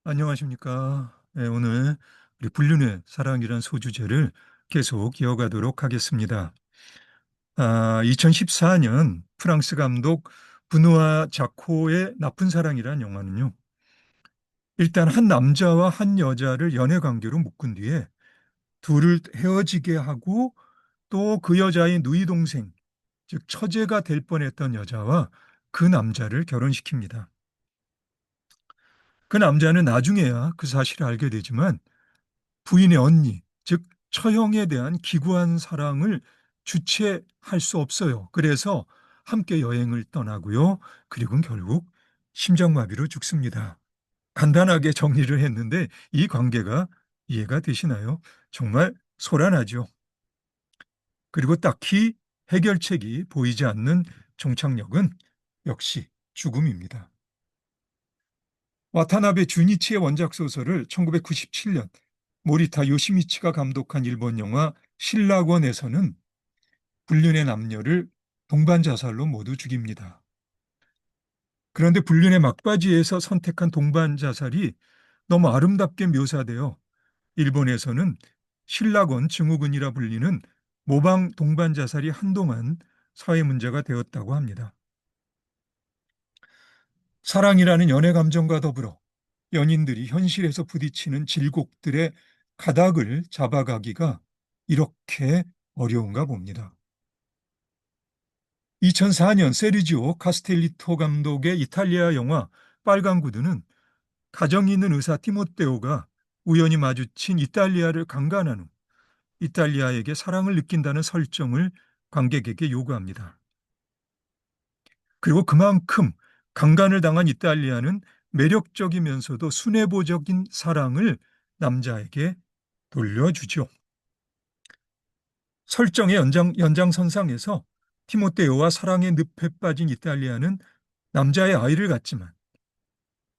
안녕하십니까. 네, 오늘 우리 불륜의 사랑이란 소주제를 계속 이어가도록 하겠습니다. 2014년 프랑스 감독 브누아 자코의 나쁜 사랑이란 영화는요. 일단 한 남자와 한 여자를 연애 관계로 묶은 뒤에 둘을 헤어지게 하고 또 그 여자의 누이 동생, 즉 처제가 될 뻔했던 여자와 그 남자를 결혼시킵니다. 그 남자는 나중에야 그 사실을 알게 되지만 부인의 언니, 즉 처형에 대한 기구한 사랑을 주체할 수 없어요. 그래서 함께 여행을 떠나고요. 그리고 결국 심장마비로 죽습니다. 간단하게 정리를 했는데 이 관계가 이해가 되시나요? 정말 소란하죠. 그리고 딱히 해결책이 보이지 않는 종착역은 역시 죽음입니다. 와타나베 주니치의 원작 소설을 1997년 모리타 요시미치가 감독한 일본 영화 신라권에서는 불륜의 남녀를 동반 자살로 모두 죽입니다. 그런데 불륜의 막바지에서 선택한 동반 자살이 너무 아름답게 묘사되어 일본에서는 신라권 증후군이라 불리는 모방 동반 자살이 한동안 사회 문제가 되었다고 합니다. 사랑이라는 연애 감정과 더불어 연인들이 현실에서 부딪히는 질곡들의 가닥을 잡아가기가 이렇게 어려운가 봅니다. 2004년 세르지오 카스텔리토 감독의 이탈리아 영화 빨간 구두는 가정이 있는 의사 티모테오가 우연히 마주친 이탈리아를 강간한 후 이탈리아에게 사랑을 느낀다는 설정을 관객에게 요구합니다. 그리고 그만큼 강간을 당한 이탈리아는 매력적이면서도 순애보적인 사랑을 남자에게 돌려주죠. 설정의 연장선상에서 티모테오와 사랑의 늪에 빠진 이탈리아는 남자의 아이를 갖지만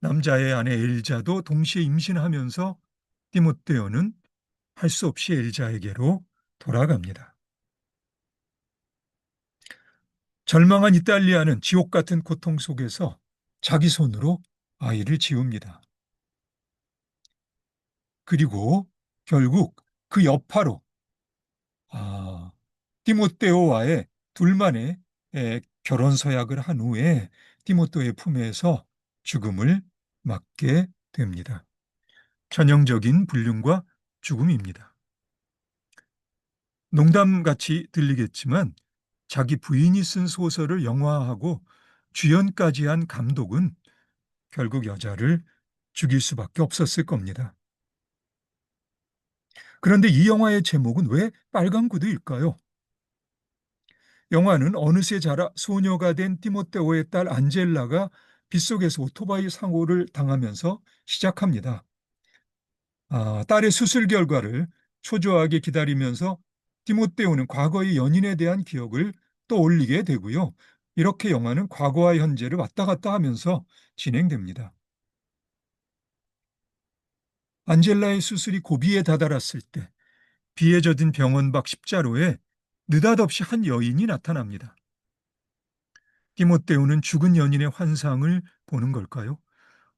남자의 아내 엘자도 동시에 임신하면서 티모테오는 할 수 없이 엘자에게로 돌아갑니다. 절망한 이탈리아는 지옥 같은 고통 속에서 자기 손으로 아이를 지웁니다. 그리고 결국 그 여파로 티모테오와의 둘만의 결혼 서약을 한 후에 티모테오의 품에서 죽음을 맞게 됩니다. 전형적인 불륜과 죽음입니다. 농담같이 들리겠지만 자기 부인이 쓴 소설을 영화화하고 주연까지 한 감독은 결국 여자를 죽일 수밖에 없었을 겁니다. 그런데 이 영화의 제목은 왜 빨간 구두일까요? 영화는 어느새 자라 소녀가 된 티모테오의 딸 안젤라가 빗속에서 오토바이 사고를 당하면서 시작합니다. 딸의 수술 결과를 초조하게 기다리면서 티모테오는 과거의 연인에 대한 기억을 떠올리게 되고요. 이렇게 영화는 과거와 현재를 왔다 갔다 하면서 진행됩니다. 안젤라의 수술이 고비에 다다랐을 때 비에 젖은 병원 밖 십자로에 느닷없이 한 여인이 나타납니다. 티모테오는 죽은 연인의 환상을 보는 걸까요?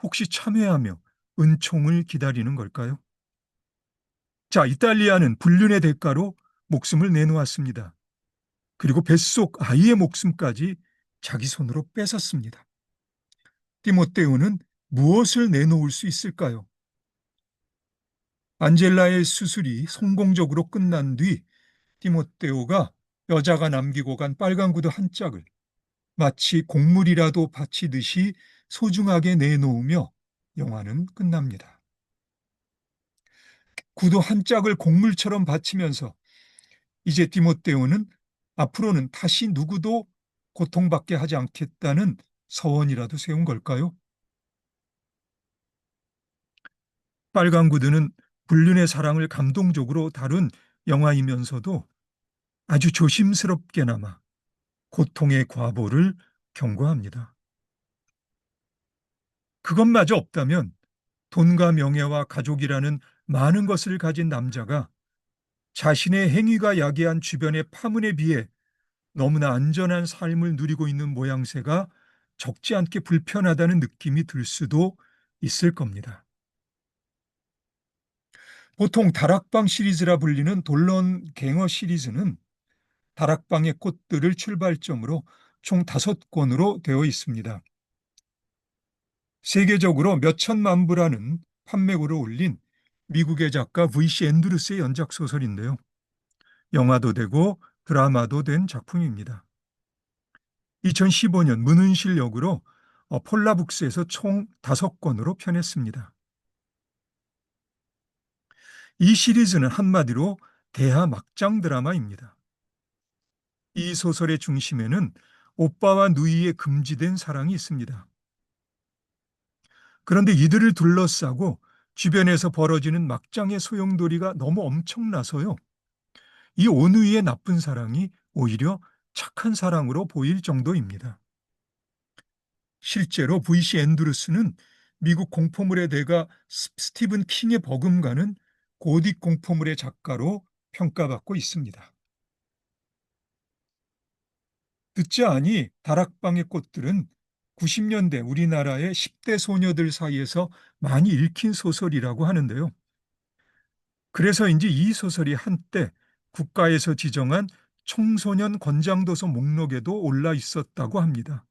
혹시 참회하며 은총을 기다리는 걸까요? 자, 이탈리아는 불륜의 대가로 목숨을 내놓았습니다. 그리고 뱃속 아이의 목숨까지 자기 손으로 뺏었습니다. 티모테오는 무엇을 내놓을 수 있을까요? 안젤라의 수술이 성공적으로 끝난 뒤 티모테오가 여자가 남기고 간 빨간 구두 한 짝을 마치 곡물이라도 바치듯이 소중하게 내놓으며 영화는 끝납니다. 구두 한 짝을 곡물처럼 바치면서 이제 디모데오는 앞으로는 다시 누구도 고통받게 하지 않겠다는 서원이라도 세운 걸까요? 빨간 구두는 불륜의 사랑을 감동적으로 다룬 영화이면서도 아주 조심스럽게나마 고통의 과보를 경고합니다. 그것마저 없다면 돈과 명예와 가족이라는 많은 것을 가진 남자가 자신의 행위가 야기한 주변의 파문에 비해 너무나 안전한 삶을 누리고 있는 모양새가 적지 않게 불편하다는 느낌이 들 수도 있을 겁니다. 보통 다락방 시리즈라 불리는 돌론갱어 시리즈는 다락방의 꽃들을 출발점으로 총 5권으로 되어 있습니다. 세계적으로 몇천만 부라는 판매고를 올린 미국의 작가 V.C. 앤드루스의 연작 소설인데요. 영화도 되고 드라마도 된 작품입니다. 2015년 문은실 역으로 폴라북스에서 총 5권으로 편했습니다. 이 시리즈는 한마디로 대하 막장 드라마입니다. 이 소설의 중심에는 오빠와 누이의 금지된 사랑이 있습니다. 그런데 이들을 둘러싸고 주변에서 벌어지는 막장의 소용돌이가 너무 엄청나서요. 이 오누이의 나쁜 사랑이 오히려 착한 사랑으로 보일 정도입니다. 실제로 V.C. 앤드루스는 미국 공포물의 대가 스티븐 킹의 버금가는 고딕 공포물의 작가로 평가받고 있습니다. 듣자 하니 다락방의 꽃들은 90년대 우리나라의 10대 소녀들 사이에서 많이 읽힌 소설이라고 하는데요. 그래서인지 이 소설이 한때 국가에서 지정한 청소년 권장도서 목록에도 올라 있었다고 합니다.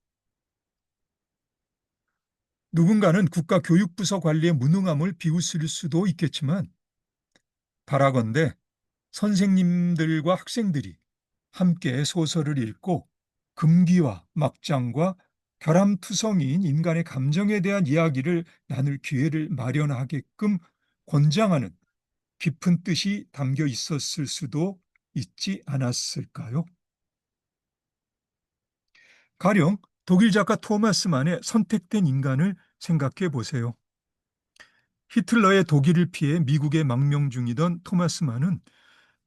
누군가는 국가교육부서 관리의 무능함을 비웃을 수도 있겠지만 바라건대 선생님들과 학생들이 함께 소설을 읽고 금기와 막장과 결함투성이인 인간의 감정에 대한 이야기를 나눌 기회를 마련하게끔 권장하는 깊은 뜻이 담겨 있었을 수도 있지 않았을까요? 가령 독일 작가 토마스 만의 선택된 인간을 생각해 보세요. 히틀러의 독일을 피해 미국에 망명 중이던 토마스 만은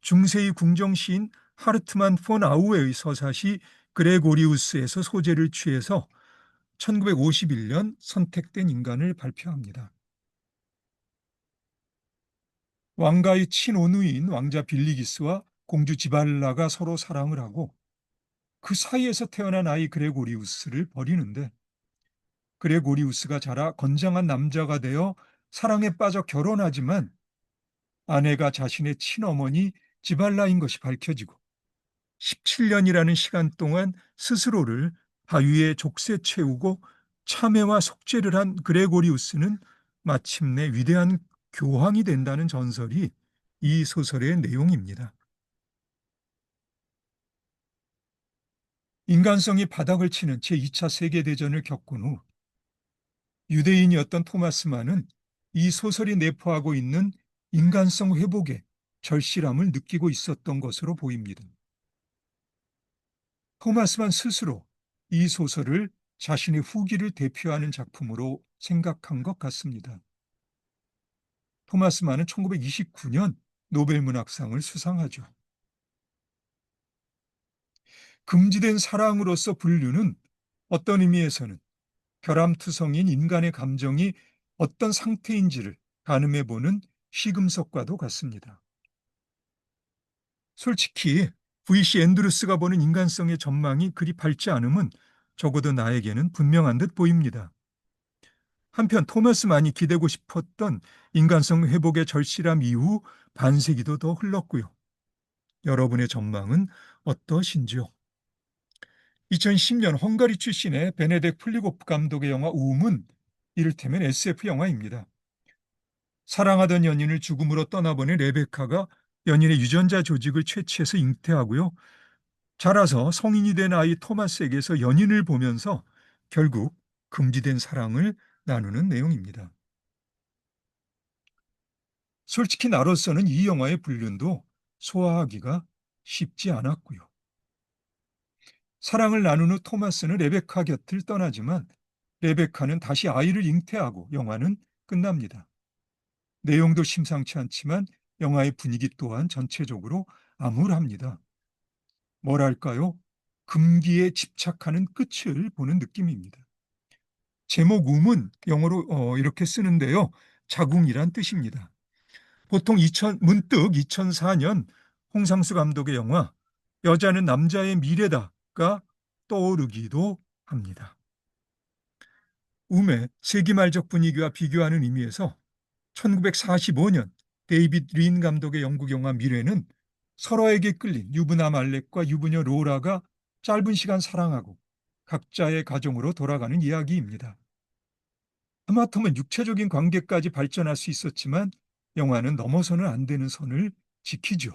중세의 궁정 시인 하르트만 폰 아우에의 서사시 그레고리우스에서 소재를 취해서 1951년 선택된 인간을 발표합니다. 왕가의 친오누이인 왕자 빌리기스와 공주 지발라가 서로 사랑을 하고 그 사이에서 태어난 아이 그레고리우스를 버리는데 그레고리우스가 자라 건장한 남자가 되어 사랑에 빠져 결혼하지만 아내가 자신의 친어머니 지발라인 것이 밝혀지고 17년이라는 시간 동안 스스로를 바위에 족쇄 채우고 참회와 속죄를 한 그레고리우스는 마침내 위대한 교황이 된다는 전설이 이 소설의 내용입니다. 인간성이 바닥을 치는 제2차 세계대전을 겪은 후 유대인이었던 토마스만은 이 소설이 내포하고 있는 인간성 회복의 절실함을 느끼고 있었던 것으로 보입니다. 토마스만 스스로 이 소설을 자신의 후기를 대표하는 작품으로 생각한 것 같습니다. 토마스만은 1929년 노벨문학상을 수상하죠. 금지된 사랑으로서 분류는 어떤 의미에서는 결함투성인 인간의 감정이 어떤 상태인지를 가늠해보는 시금석과도 같습니다. 솔직히 V.C. 앤드루스가 보는 인간성의 전망이 그리 밝지 않음은 적어도 나에게는 분명한 듯 보입니다. 한편 토마스만이 기대고 싶었던 인간성 회복의 절실함 이후 반세기도 더 흘렀고요. 여러분의 전망은 어떠신지요? 2010년 헝가리 출신의 베네딕 플리고프 감독의 영화 우음은 이를테면 SF 영화입니다. 사랑하던 연인을 죽음으로 떠나보낸 레베카가 연인의 유전자 조직을 채취해서 잉태하고요. 자라서 성인이 된 아이 토마스에게서 연인을 보면서 결국 금지된 사랑을 나누는 내용입니다. 솔직히 나로서는 이 영화의 불륜도 소화하기가 쉽지 않았고요. 사랑을 나눈 후 토마스는 레베카 곁을 떠나지만 레베카는 다시 아이를 잉태하고 영화는 끝납니다. 내용도 심상치 않지만 영화의 분위기 또한 전체적으로 암울합니다. 뭐랄까요? 금기에 집착하는 끝을 보는 느낌입니다. 제목 음은 영어로 이렇게 쓰는데요. 자궁이란 뜻입니다. 보통 문득 2004년 홍상수 감독의 영화 여자는 남자의 미래다가 떠오르기도 합니다. 음의 세기말적 분위기와 비교하는 의미에서 1945년 데이빗 린 감독의 영국 영화 미래는 서로에게 끌린 유부남 알렉과 유부녀 로라가 짧은 시간 사랑하고 각자의 가정으로 돌아가는 이야기입니다. 하마터면 육체적인 관계까지 발전할 수 있었지만 영화는 넘어서는 안 되는 선을 지키죠.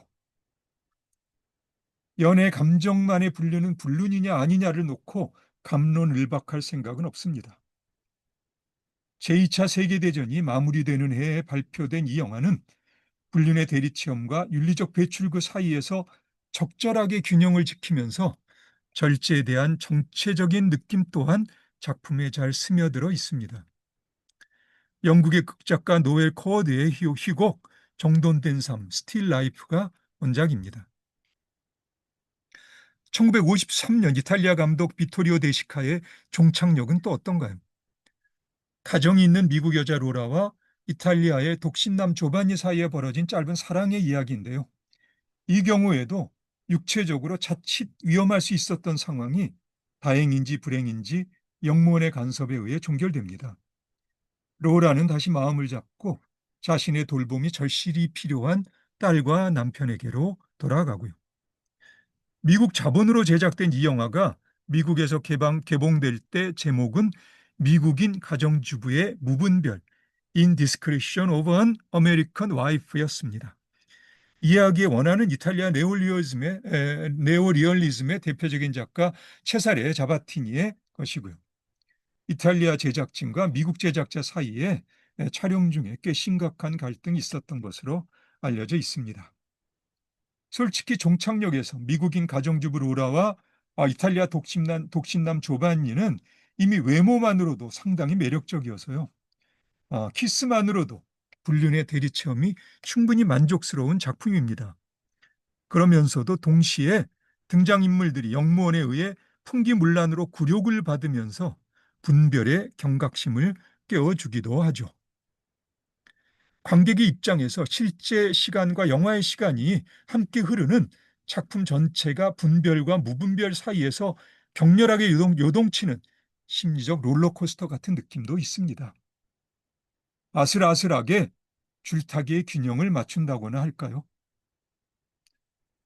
연애 감정만에 불리는 불륜이냐 아니냐를 놓고 갑론을박할 생각은 없습니다. 제2차 세계대전이 마무리되는 해에 발표된 이 영화는 불륜의 대리체험과 윤리적 배출구 사이에서 적절하게 균형을 지키면서 절제에 대한 정체적인 느낌 또한 작품에 잘 스며들어 있습니다. 영국의 극작가 노엘 코어드의 희곡 정돈된 삶, 스틸 라이프가 원작입니다. 1953년 이탈리아 감독 비토리오 데시카의 종착역은 또 어떤가요? 가정이 있는 미국 여자 로라와 이탈리아의 독신남 조바니 사이에 벌어진 짧은 사랑의 이야기인데요. 이 경우에도 육체적으로 자칫 위험할 수 있었던 상황이 다행인지 불행인지 영무원의 간섭에 의해 종결됩니다. 로라는 다시 마음을 잡고 자신의 돌봄이 절실히 필요한 딸과 남편에게로 돌아가고요. 미국 자본으로 제작된 이 영화가 미국에서 개봉될 때 제목은 미국인 가정주부의 무분별 Indiscretion of an American Wife였습니다. 이야기에 원하는 이탈리아 네오리얼리즘의 대표적인 작가 체사레 자바티니의 것이고요. 이탈리아 제작진과 미국 제작자 사이에 촬영 중에 꽤 심각한 갈등이 있었던 것으로 알려져 있습니다. 솔직히 종착역에서 미국인 가정주부 로라와 이탈리아 독신남 조반니는 이미 외모만으로도 상당히 매력적이어서요. 키스만으로도 불륜의 대리체험이 충분히 만족스러운 작품입니다. 그러면서도 동시에 등장인물들이 영무원에 의해 풍기문란으로 굴욕을 받으면서 분별의 경각심을 깨워주기도 하죠. 관객의 입장에서 실제 시간과 영화의 시간이 함께 흐르는 작품 전체가 분별과 무분별 사이에서 격렬하게 요동치는 심리적 롤러코스터 같은 느낌도 있습니다. 아슬아슬하게 줄타기의 균형을 맞춘다고나 할까요?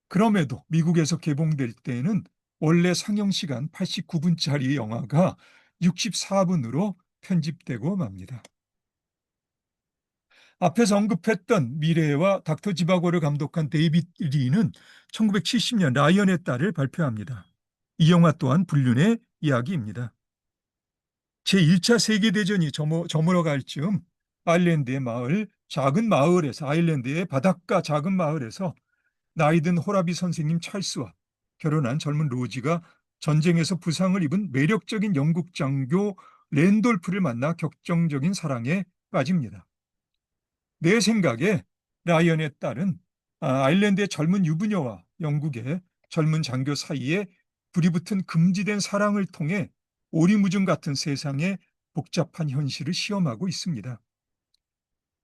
그럼에도 미국에서 개봉될 때에는 원래 상영 시간 89분짜리 영화가 64분으로 편집되고 맙니다. 앞에서 언급했던 미래와 닥터 지바고를 감독한 데이빗 리는 1970년 라이언의 딸을 발표합니다. 이 영화 또한 불륜의 이야기입니다. 제1차 세계대전이 저물어갈 즈음 아일랜드의 작은 마을에서 아일랜드의 바닷가 작은 마을에서 나이든 호라비 선생님 찰스와 결혼한 젊은 로지가 전쟁에서 부상을 입은 매력적인 영국 장교 랜돌프를 만나 격정적인 사랑에 빠집니다. 내 생각에 라이언의 딸은 아일랜드의 젊은 유부녀와 영국의 젊은 장교 사이에 불이 붙은 금지된 사랑을 통해 오리무중 같은 세상의 복잡한 현실을 시험하고 있습니다.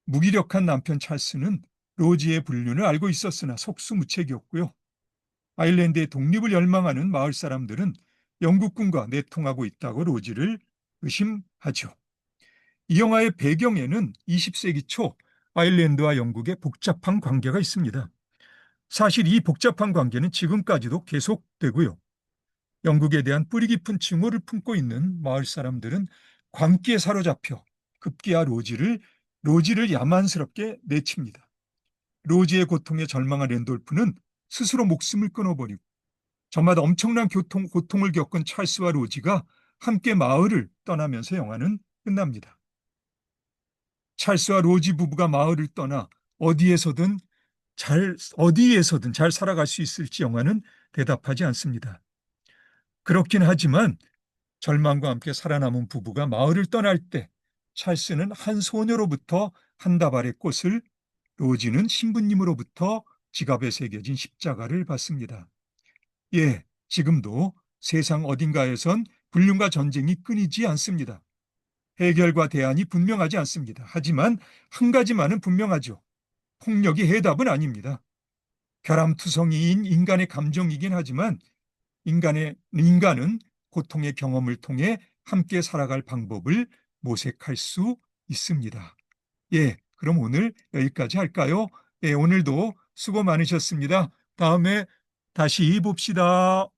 무기력한 남편 찰스는 로지의 불륜을 알고 있었으나 속수무책이었고요. 아일랜드의 독립을 열망하는 마을 사람들은 영국군과 내통하고 있다고 로지를 의심하죠. 이 영화의 배경에는 20세기 초 아일랜드와 영국의 복잡한 관계가 있습니다. 사실 이 복잡한 관계는 지금까지도 계속되고요. 영국에 대한 뿌리 깊은 증오를 품고 있는 마을 사람들은 광기에 사로잡혀 급기야 로지를 야만스럽게 내칩니다. 로지의 고통에 절망한 랜돌프는 스스로 목숨을 끊어버리고 저마다 엄청난 고통을 겪은 찰스와 로지가 함께 마을을 떠나면서 영화는 끝납니다. 찰스와 로지 부부가 마을을 떠나 어디에서든 잘 살아갈 수 있을지 영화는 대답하지 않습니다. 그렇긴 하지만 절망과 함께 살아남은 부부가 마을을 떠날 때 찰스는 한 소녀로부터 한 다발의 꽃을, 로지는 신부님으로부터 지갑에 새겨진 십자가를 받습니다. 예, 지금도 세상 어딘가에선 불륜과 전쟁이 끊이지 않습니다. 해결과 대안이 분명하지 않습니다. 하지만 한 가지만은 분명하죠. 폭력이 해답은 아닙니다. 결함투성이인 인간의 감정이긴 하지만 인간은 고통의 경험을 통해 함께 살아갈 방법을 모색할 수 있습니다. 예, 그럼 오늘 여기까지 할까요? 네, 오늘도 수고 많으셨습니다. 다음에 다시 봅시다.